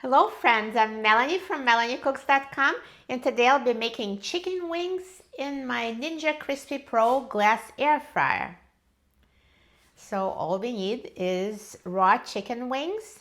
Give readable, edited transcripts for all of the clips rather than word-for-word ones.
Hello friends, I'm Melanie from MelanieCooks.com, and today I'll be making chicken wings in my Ninja Crispi Pro glass air fryer. So all we need is raw chicken wings,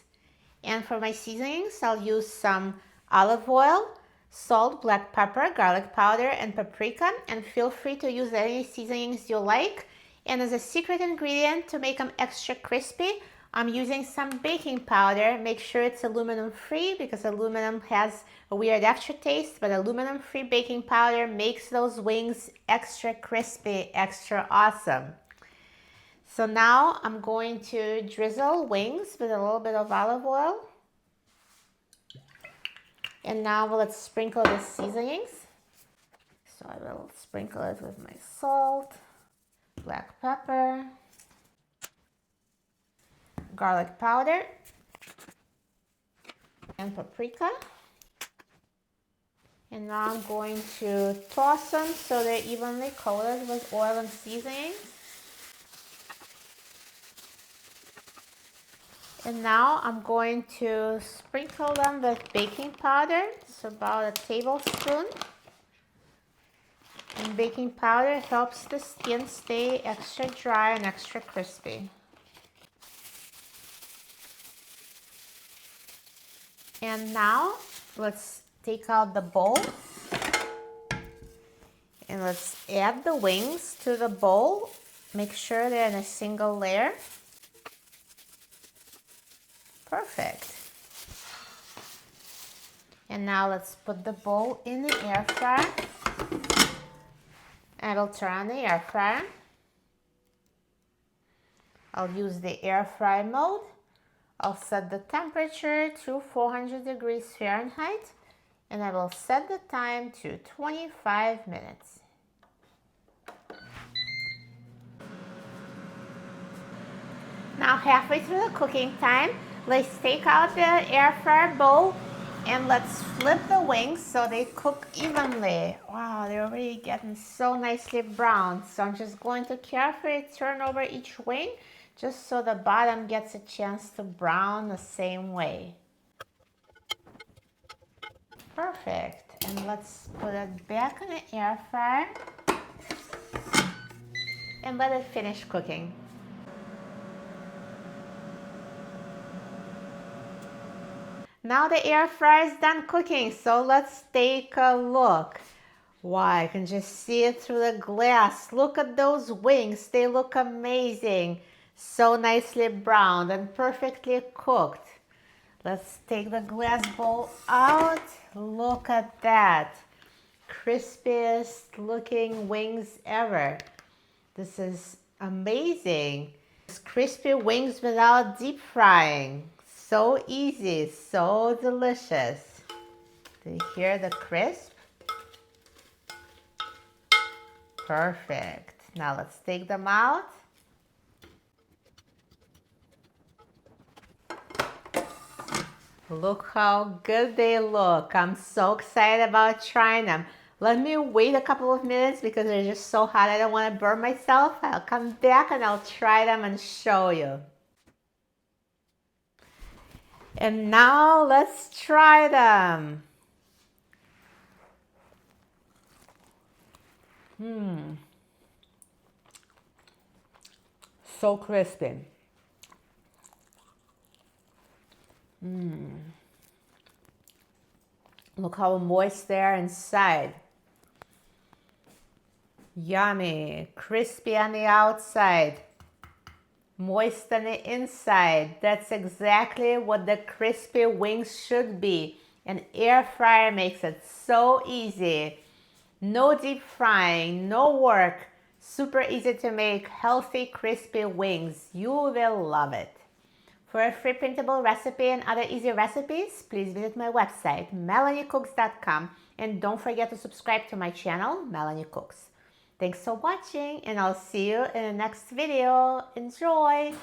and for my seasonings I'll use some olive oil, salt, black pepper, garlic powder, and paprika, and feel free to use any seasonings you like. And as a secret ingredient to make them extra crispy, I'm using some baking powder. Make sure it's aluminum free because aluminum has a weird aftertaste, but aluminum free baking powder makes those wings extra crispy, extra awesome. So now I'm going to drizzle wings with a little bit of olive oil. And now let's sprinkle the seasonings. So I will sprinkle it with my salt, black pepper, garlic powder, and paprika. And now I'm going to toss them so they're evenly coated with oil and seasonings. And now I'm going to sprinkle them with baking powder. It's about a tablespoon. And baking powder helps the skin stay extra dry and extra crispy. And now let's take out the bowl and let's add the wings to the bowl. Make sure they're in a single layer. Perfect. And now let's put the bowl in the air fryer. And I'll turn on the air fryer. I'll use the air fry mode. I'll set the temperature to 400 degrees Fahrenheit, and I will set the time to 25 minutes. Now halfway through the cooking time, let's take out the air fryer bowl and let's flip the wings so they cook evenly. Wow, they're already getting so nicely brown. So I'm just going to carefully turn over each wing just so the bottom gets a chance to brown the same way. Perfect. And let's put it back in the air fryer and let it finish cooking. Now the air fryer is done cooking, so let's take a look. Wow, I can just see it through the glass. Look at those wings. They look amazing. So nicely browned and perfectly cooked. Let's take the glass bowl out. Look at that. Crispiest looking wings ever. This is amazing. It's crispy wings without deep frying. So easy, so delicious. Do you hear the crisp? Perfect. Now let's take them out. Look how good they look. I'm so excited about trying them. Let me wait a couple of minutes because they're just so hot. I don't want to burn myself. I'll come back and I'll try them and show you. And now let's try them. So crispy. Look how moist they are inside. Yummy, crispy on the outside, moist on the inside. That's exactly what the crispy wings should be. An air fryer makes it so easy. No deep frying, no work. Super easy to make healthy, crispy wings. You will love it. For a free printable recipe and other easy recipes, please visit my website, MelanieCooks.com, and don't forget to subscribe to my channel, Melanie Cooks. Thanks for watching, and I'll see you in the next video. Enjoy!